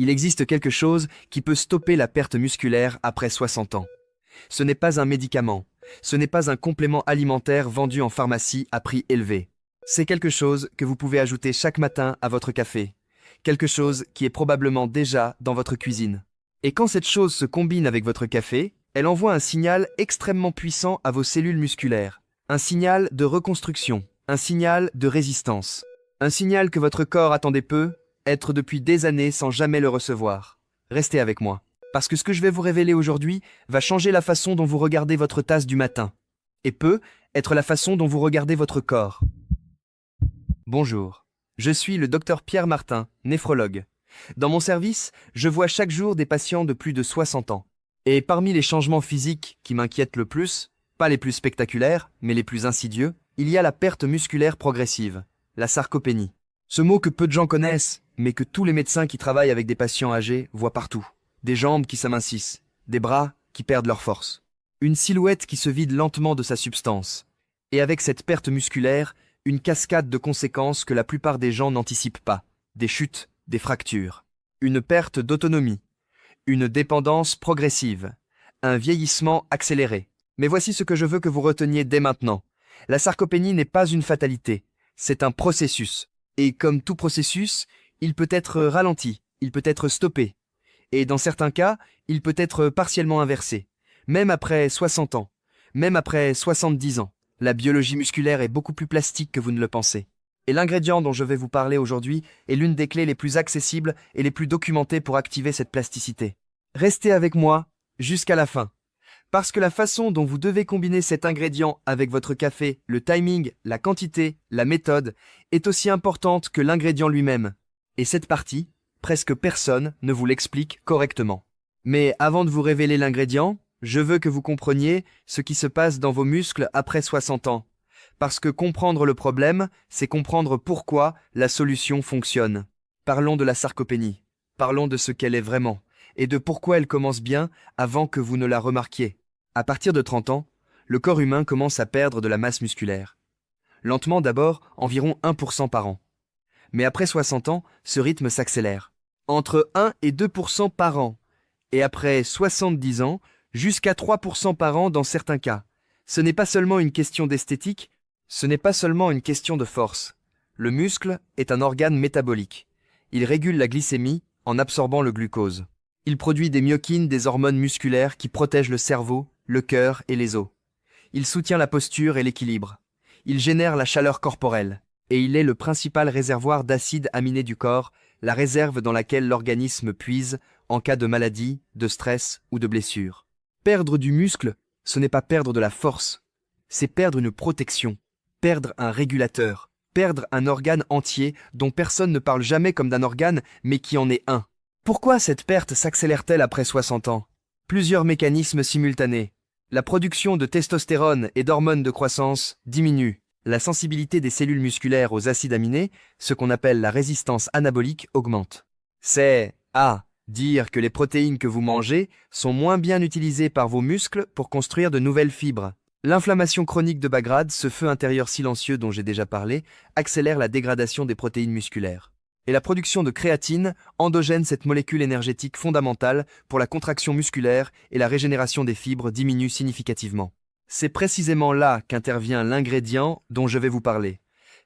Il existe quelque chose qui peut stopper la perte musculaire après 60 ans. Ce n'est pas un médicament, ce n'est pas un complément alimentaire vendu en pharmacie à prix élevé. C'est quelque chose que vous pouvez ajouter chaque matin à votre café, quelque chose qui est probablement déjà dans votre cuisine. Et quand cette chose se combine avec votre café, elle envoie un signal extrêmement puissant à vos cellules musculaires, un signal de reconstruction, un signal de résistance, un signal que votre corps attendait peu, être depuis des années sans jamais le recevoir. Restez avec moi, parce que ce que je vais vous révéler aujourd'hui va changer la façon dont vous regardez votre tasse du matin, et peut être la façon dont vous regardez votre corps. Bonjour, je suis le docteur Pierre Martin, néphrologue. Dans mon service, je vois chaque jour des patients de plus de 60 ans. Et parmi les changements physiques qui m'inquiètent le plus, pas les plus spectaculaires, mais les plus insidieux, il y a la perte musculaire progressive, la sarcopénie. Ce mot que peu de gens connaissent, mais que tous les médecins qui travaillent avec des patients âgés voient partout. Des jambes qui s'amincissent, des bras qui perdent leur force. Une silhouette qui se vide lentement de sa substance. Et avec cette perte musculaire, une cascade de conséquences que la plupart des gens n'anticipent pas. Des chutes, des fractures. Une perte d'autonomie. Une dépendance progressive. Un vieillissement accéléré. Mais voici ce que je veux que vous reteniez dès maintenant. La sarcopénie n'est pas une fatalité, c'est un processus. Et comme tout processus, il peut être ralenti, il peut être stoppé. Et dans certains cas, il peut être partiellement inversé. Même après 60 ans, même après 70 ans. La biologie musculaire est beaucoup plus plastique que vous ne le pensez. Et l'ingrédient dont je vais vous parler aujourd'hui est l'une des clés les plus accessibles et les plus documentées pour activer cette plasticité. Restez avec moi jusqu'à la fin. Parce que la façon dont vous devez combiner cet ingrédient avec votre café, le timing, la quantité, la méthode, est aussi importante que l'ingrédient lui-même. Et cette partie, presque personne ne vous l'explique correctement. Mais avant de vous révéler l'ingrédient, je veux que vous compreniez ce qui se passe dans vos muscles après 60 ans. Parce que comprendre le problème, c'est comprendre pourquoi la solution fonctionne. Parlons de la sarcopénie. Parlons de ce qu'elle est vraiment, et de pourquoi elle commence bien avant que vous ne la remarquiez. À partir de 30 ans, le corps humain commence à perdre de la masse musculaire. Lentement d'abord, environ 1% par an. Mais après 60 ans, ce rythme s'accélère. Entre 1 et 2% par an. Et après 70 ans, jusqu'à 3% par an dans certains cas. Ce n'est pas seulement une question d'esthétique, ce n'est pas seulement une question de force. Le muscle est un organe métabolique. Il régule la glycémie en absorbant le glucose. Il produit des myokines, des hormones musculaires qui protègent le cerveau, le cœur et les os. Il soutient la posture et l'équilibre. Il génère la chaleur corporelle. Et il est le principal réservoir d'acides aminés du corps, la réserve dans laquelle l'organisme puise en cas de maladie, de stress ou de blessure. Perdre du muscle, ce n'est pas perdre de la force, c'est perdre une protection, perdre un régulateur, perdre un organe entier dont personne ne parle jamais comme d'un organe, mais qui en est un. Pourquoi cette perte s'accélère-t-elle après 60 ans? Plusieurs mécanismes simultanés. La production de testostérone et d'hormones de croissance diminue. La sensibilité des cellules musculaires aux acides aminés, ce qu'on appelle la résistance anabolique, augmente. C'est dire que les protéines que vous mangez sont moins bien utilisées par vos muscles pour construire de nouvelles fibres. L'inflammation chronique de bas grade, ce feu intérieur silencieux dont j'ai déjà parlé, accélère la dégradation des protéines musculaires. Et la production de créatine, endogène, cette molécule énergétique fondamentale pour la contraction musculaire et la régénération des fibres, diminue significativement. C'est précisément là qu'intervient l'ingrédient dont je vais vous parler.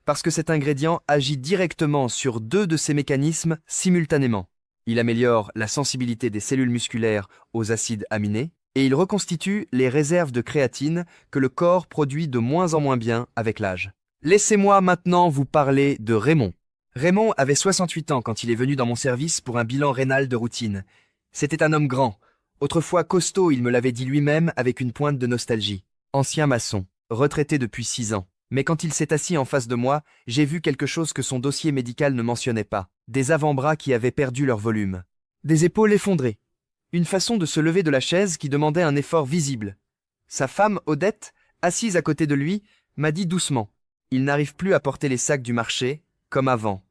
Parce que cet ingrédient agit directement sur deux de ces mécanismes simultanément. Il améliore la sensibilité des cellules musculaires aux acides aminés et il reconstitue les réserves de créatine que le corps produit de moins en moins bien avec l'âge. Laissez-moi maintenant vous parler de Raymond. Raymond avait 68 ans quand il est venu dans mon service pour un bilan rénal de routine. C'était un homme grand, autrefois costaud, il me l'avait dit lui-même avec une pointe de nostalgie. Ancien maçon, retraité depuis 6 ans. Mais quand il s'est assis en face de moi, j'ai vu quelque chose que son dossier médical ne mentionnait pas. Des avant-bras qui avaient perdu leur volume. Des épaules effondrées. Une façon de se lever de la chaise qui demandait un effort visible. Sa femme, Odette, assise à côté de lui, m'a dit doucement « Il n'arrive plus à porter les sacs du marché, comme avant. »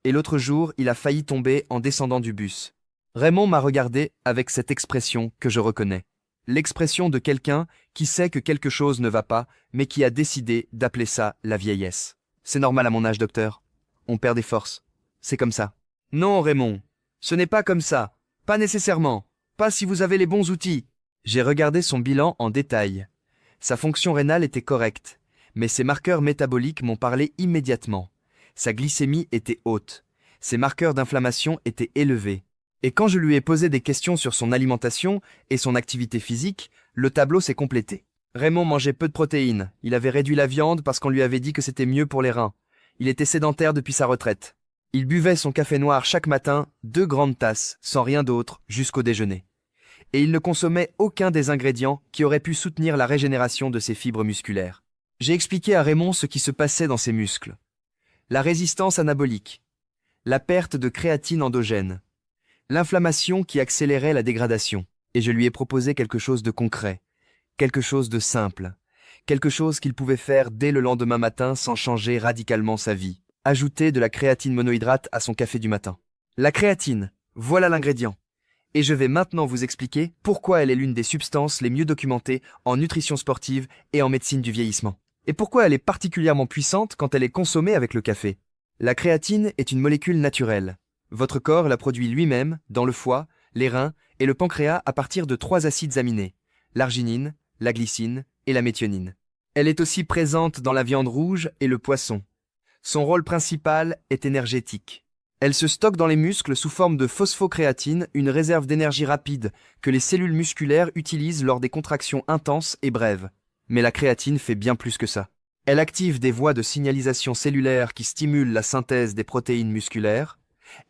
Et l'autre jour, il a failli tomber en descendant du bus. Raymond m'a regardé avec cette expression que je reconnais. L'expression de quelqu'un qui sait que quelque chose ne va pas, mais qui a décidé d'appeler ça la vieillesse. C'est normal à mon âge, docteur. On perd des forces. C'est comme ça. Non, Raymond. Ce n'est pas comme ça. Pas nécessairement. Pas si vous avez les bons outils. J'ai regardé son bilan en détail. Sa fonction rénale était correcte, mais ses marqueurs métaboliques m'ont parlé immédiatement. Sa glycémie était haute. Ses marqueurs d'inflammation étaient élevés. Et quand je lui ai posé des questions sur son alimentation et son activité physique, le tableau s'est complété. Raymond mangeait peu de protéines. Il avait réduit la viande parce qu'on lui avait dit que c'était mieux pour les reins. Il était sédentaire depuis sa retraite. Il buvait son café noir chaque matin, 2 grandes tasses, sans rien d'autre, jusqu'au déjeuner. Et il ne consommait aucun des ingrédients qui auraient pu soutenir la régénération de ses fibres musculaires. J'ai expliqué à Raymond ce qui se passait dans ses muscles. La résistance anabolique, la perte de créatine endogène, l'inflammation qui accélérait la dégradation. Et je lui ai proposé quelque chose de concret, quelque chose de simple, quelque chose qu'il pouvait faire dès le lendemain matin sans changer radicalement sa vie. Ajouter de la créatine monohydrate à son café du matin. La créatine, voilà l'ingrédient. Et je vais maintenant vous expliquer pourquoi elle est l'une des substances les mieux documentées en nutrition sportive et en médecine du vieillissement. Et pourquoi elle est particulièrement puissante quand elle est consommée avec le café. La créatine est une molécule naturelle. Votre corps la produit lui-même dans le foie, les reins et le pancréas à partir de 3 acides aminés, l'arginine, la glycine et la méthionine. Elle est aussi présente dans la viande rouge et le poisson. Son rôle principal est énergétique. Elle se stocke dans les muscles sous forme de phosphocréatine, une réserve d'énergie rapide que les cellules musculaires utilisent lors des contractions intenses et brèves. Mais la créatine fait bien plus que ça. Elle active des voies de signalisation cellulaire qui stimulent la synthèse des protéines musculaires.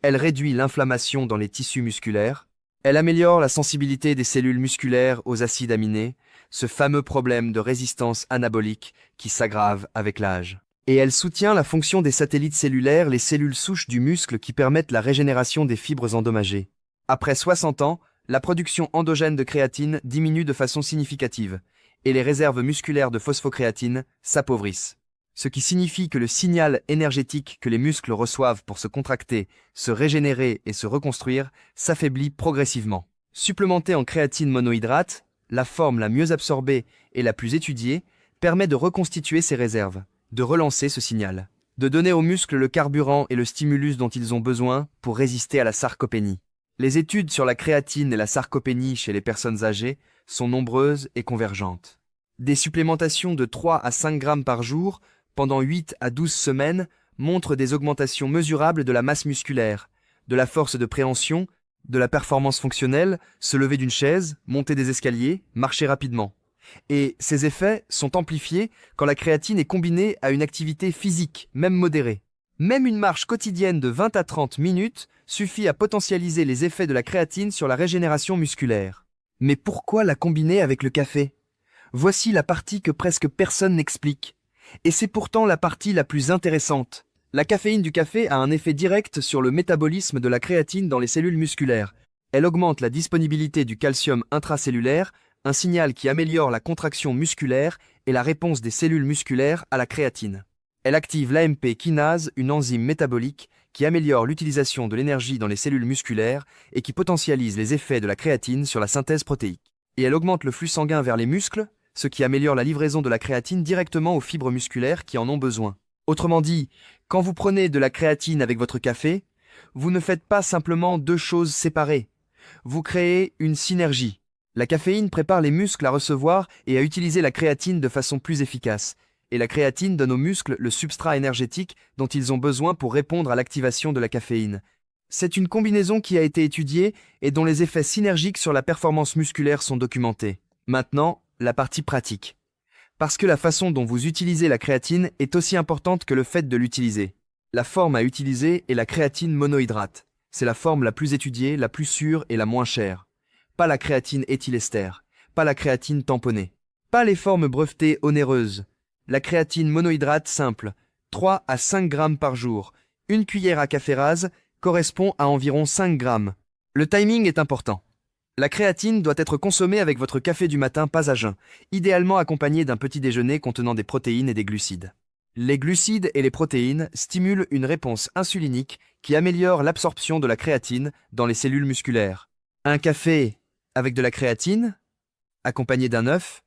Elle réduit l'inflammation dans les tissus musculaires. Elle améliore la sensibilité des cellules musculaires aux acides aminés, ce fameux problème de résistance anabolique qui s'aggrave avec l'âge. Et elle soutient la fonction des satellites cellulaires, les cellules souches du muscle qui permettent la régénération des fibres endommagées. Après 60 ans, la production endogène de créatine diminue de façon significative, et les réserves musculaires de phosphocréatine s'appauvrissent. Ce qui signifie que le signal énergétique que les muscles reçoivent pour se contracter, se régénérer et se reconstruire s'affaiblit progressivement. Supplémenter en créatine monohydrate, la forme la mieux absorbée et la plus étudiée, permet de reconstituer ces réserves, de relancer ce signal, de donner aux muscles le carburant et le stimulus dont ils ont besoin pour résister à la sarcopénie. Les études sur la créatine et la sarcopénie chez les personnes âgées sont nombreuses et convergentes. Des supplémentations de 3 à 5 grammes par jour pendant 8 à 12 semaines montrent des augmentations mesurables de la masse musculaire, de la force de préhension, de la performance fonctionnelle, se lever d'une chaise, monter des escaliers, marcher rapidement. Et ces effets sont amplifiés quand la créatine est combinée à une activité physique, même modérée. Même une marche quotidienne de 20 à 30 minutes suffit à potentialiser les effets de la créatine sur la régénération musculaire. Mais pourquoi la combiner avec le café? Voici la partie que presque personne n'explique. Et c'est pourtant la partie la plus intéressante. La caféine du café a un effet direct sur le métabolisme de la créatine dans les cellules musculaires. Elle augmente la disponibilité du calcium intracellulaire, un signal qui améliore la contraction musculaire et la réponse des cellules musculaires à la créatine. Elle active l'AMP kinase, une enzyme métabolique qui améliore l'utilisation de l'énergie dans les cellules musculaires et qui potentialise les effets de la créatine sur la synthèse protéique. Et elle augmente le flux sanguin vers les muscles, ce qui améliore la livraison de la créatine directement aux fibres musculaires qui en ont besoin. Autrement dit, quand vous prenez de la créatine avec votre café, vous ne faites pas simplement 2 choses séparées. Vous créez une synergie. La caféine prépare les muscles à recevoir et à utiliser la créatine de façon plus efficace. Et la créatine donne aux muscles le substrat énergétique dont ils ont besoin pour répondre à l'activation de la caféine. C'est une combinaison qui a été étudiée et dont les effets synergiques sur la performance musculaire sont documentés. Maintenant, la partie pratique. Parce que la façon dont vous utilisez la créatine est aussi importante que le fait de l'utiliser. La forme à utiliser est la créatine monohydrate. C'est la forme la plus étudiée, la plus sûre et la moins chère. Pas la créatine éthylester, pas la créatine tamponnée, pas les formes brevetées onéreuses. La créatine monohydrate simple, 3 à 5 grammes par jour, une cuillère à café rase correspond à environ 5 grammes. Le timing est important. La créatine doit être consommée avec votre café du matin, pas à jeun, idéalement accompagné d'un petit déjeuner contenant des protéines et des glucides. Les glucides et les protéines stimulent une réponse insulinique qui améliore l'absorption de la créatine dans les cellules musculaires. Un café avec de la créatine, accompagné d'un œuf,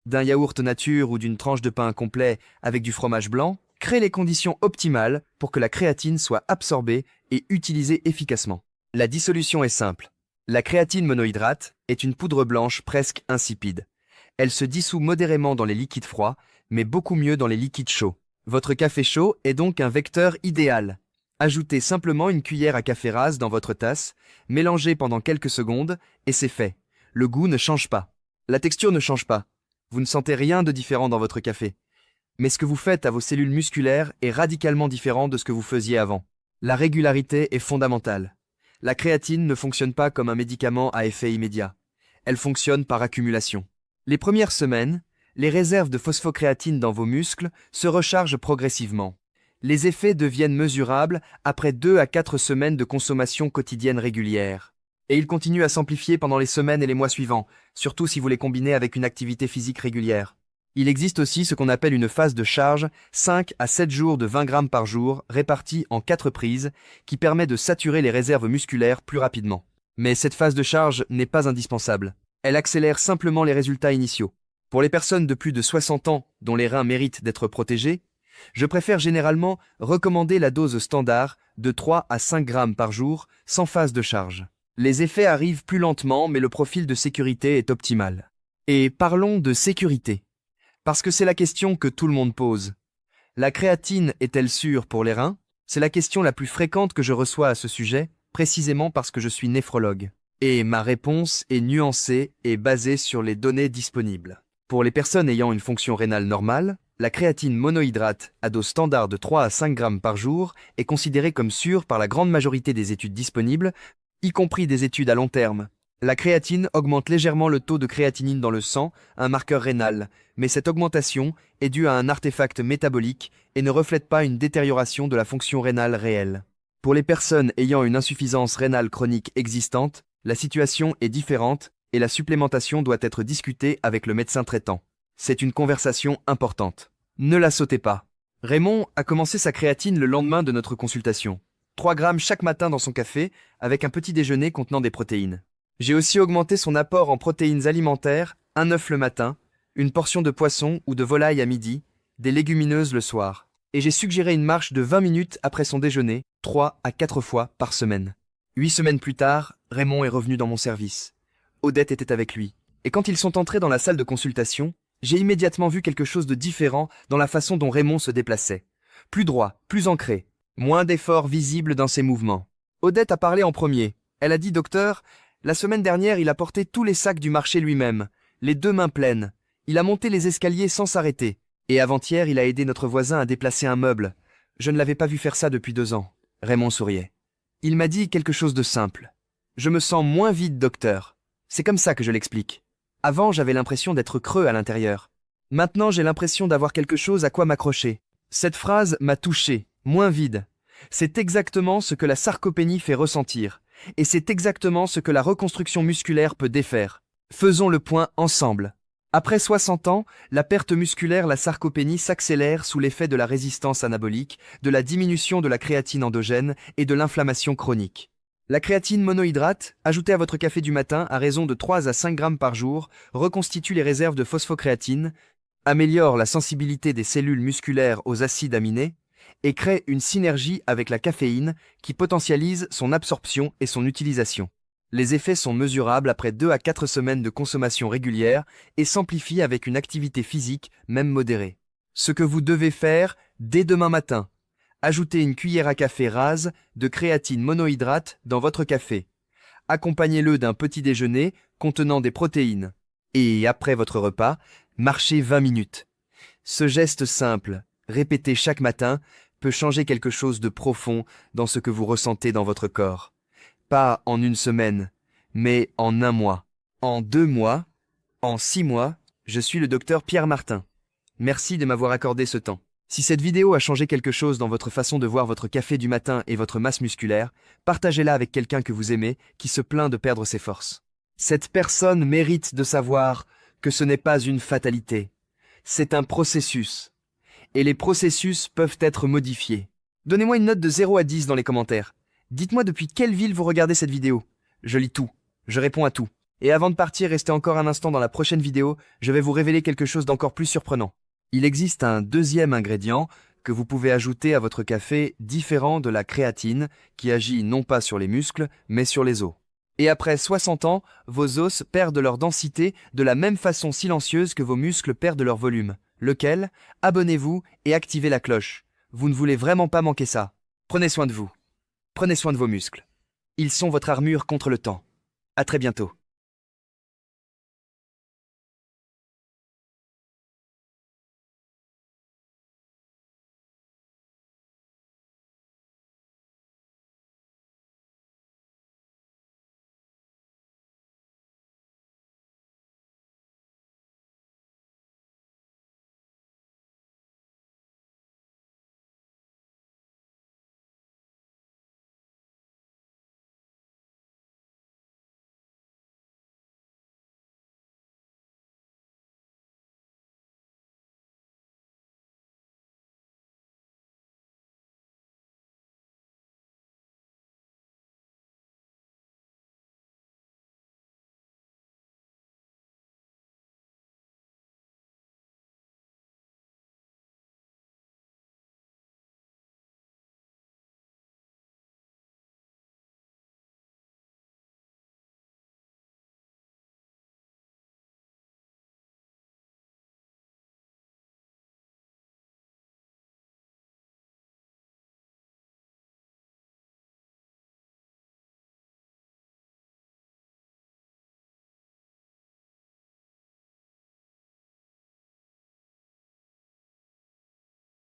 d'un yaourt nature ou d'une tranche de pain complet avec du fromage blanc, crée les conditions optimales pour que la créatine soit absorbée et utilisée efficacement. La dissolution est simple. La créatine monohydrate est une poudre blanche presque insipide. Elle se dissout modérément dans les liquides froids, mais beaucoup mieux dans les liquides chauds. Votre café chaud est donc un vecteur idéal. Ajoutez simplement une cuillère à café rase dans votre tasse, mélangez pendant quelques secondes, et c'est fait. Le goût ne change pas. La texture ne change pas. Vous ne sentez rien de différent dans votre café. Mais ce que vous faites à vos cellules musculaires est radicalement différent de ce que vous faisiez avant. La régularité est fondamentale. La créatine ne fonctionne pas comme un médicament à effet immédiat. Elle fonctionne par accumulation. Les premières semaines, les réserves de phosphocréatine dans vos muscles se rechargent progressivement. Les effets deviennent mesurables après 2 à 4 semaines de consommation quotidienne régulière. Et ils continuent à s'amplifier pendant les semaines et les mois suivants, surtout si vous les combinez avec une activité physique régulière. Il existe aussi ce qu'on appelle une phase de charge, 5 à 7 jours de 20 grammes par jour, répartis en 4 prises, qui permet de saturer les réserves musculaires plus rapidement. Mais cette phase de charge n'est pas indispensable. Elle accélère simplement les résultats initiaux. Pour les personnes de plus de 60 ans dont les reins méritent d'être protégés, je préfère généralement recommander la dose standard de 3 à 5 grammes par jour, sans phase de charge. Les effets arrivent plus lentement, mais le profil de sécurité est optimal. Et parlons de sécurité. Parce que c'est la question que tout le monde pose. La créatine est-elle sûre pour les reins? C'est la question la plus fréquente que je reçois à ce sujet, précisément parce que je suis néphrologue. Et ma réponse est nuancée et basée sur les données disponibles. Pour les personnes ayant une fonction rénale normale, la créatine monohydrate à dose standard de 3 à 5 grammes par jour est considérée comme sûre par la grande majorité des études disponibles, y compris des études à long terme. La créatine augmente légèrement le taux de créatinine dans le sang, un marqueur rénal, mais cette augmentation est due à un artefact métabolique et ne reflète pas une détérioration de la fonction rénale réelle. Pour les personnes ayant une insuffisance rénale chronique existante, la situation est différente et la supplémentation doit être discutée avec le médecin traitant. C'est une conversation importante. Ne la sautez pas. Raymond a commencé sa créatine le lendemain de notre consultation. 3 grammes chaque matin dans son café, avec un petit déjeuner contenant des protéines. J'ai aussi augmenté son apport en protéines alimentaires, un œuf le matin, une portion de poisson ou de volaille à midi, des légumineuses le soir. Et j'ai suggéré une marche de 20 minutes après son déjeuner, 3 à 4 fois par semaine. 8 semaines plus tard, Raymond est revenu dans mon service. Odette était avec lui. Et quand ils sont entrés dans la salle de consultation, j'ai immédiatement vu quelque chose de différent dans la façon dont Raymond se déplaçait. Plus droit, plus ancré, moins d'efforts visibles dans ses mouvements. Odette a parlé en premier. Elle a dit « Docteur, la semaine dernière, il a porté tous les sacs du marché lui-même, les 2 mains pleines. Il a monté les escaliers sans s'arrêter. Et avant-hier, il a aidé notre voisin à déplacer un meuble. Je ne l'avais pas vu faire ça depuis 2 ans. » Raymond souriait. Il m'a dit quelque chose de simple. « Je me sens moins vide, docteur. » C'est comme ça que je l'explique. Avant, j'avais l'impression d'être creux à l'intérieur. Maintenant, j'ai l'impression d'avoir quelque chose à quoi m'accrocher. Cette phrase m'a touché, moins vide. C'est exactement ce que la sarcopénie fait ressentir. Et c'est exactement ce que la reconstruction musculaire peut défaire. Faisons le point ensemble. Après 60 ans, la perte musculaire, la sarcopénie s'accélère sous l'effet de la résistance anabolique, de la diminution de la créatine endogène et de l'inflammation chronique. La créatine monohydrate, ajoutée à votre café du matin à raison de 3 à 5 grammes par jour, reconstitue les réserves de phosphocréatine, améliore la sensibilité des cellules musculaires aux acides aminés et crée une synergie avec la caféine qui potentialise son absorption et son utilisation. Les effets sont mesurables après 2 à 4 semaines de consommation régulière et s'amplifient avec une activité physique, même modérée. Ce que vous devez faire dès demain matin, ajoutez une cuillère à café rase de créatine monohydrate dans votre café. Accompagnez-le d'un petit déjeuner contenant des protéines. Et après votre repas, marchez 20 minutes. Ce geste simple, répété chaque matin, peut changer quelque chose de profond dans ce que vous ressentez dans votre corps. Pas en 1 semaine, mais en 1 mois, en 2 mois, en 6 mois. Je suis le docteur Pierre Martin. Merci de m'avoir accordé ce temps. Si cette vidéo a changé quelque chose dans votre façon de voir votre café du matin et votre masse musculaire, partagez-la avec quelqu'un que vous aimez qui se plaint de perdre ses forces. Cette personne mérite de savoir que ce n'est pas une fatalité. C'est un processus. Et les processus peuvent être modifiés. Donnez-moi une note de 0 à 10 dans les commentaires. Dites-moi depuis quelle ville vous regardez cette vidéo. Je lis tout. Je réponds à tout. Et avant de partir, restez encore un instant dans la prochaine vidéo, je vais vous révéler quelque chose d'encore plus surprenant. Il existe un 2e ingrédient que vous pouvez ajouter à votre café différent de la créatine qui agit non pas sur les muscles, mais sur les os. Et après 60 ans, vos os perdent leur densité de la même façon silencieuse que vos muscles perdent leur volume. Lequel? Abonnez-vous et activez la cloche. Vous ne voulez vraiment pas manquer ça. Prenez soin de vous. Prenez soin de vos muscles. Ils sont votre armure contre le temps. À très bientôt.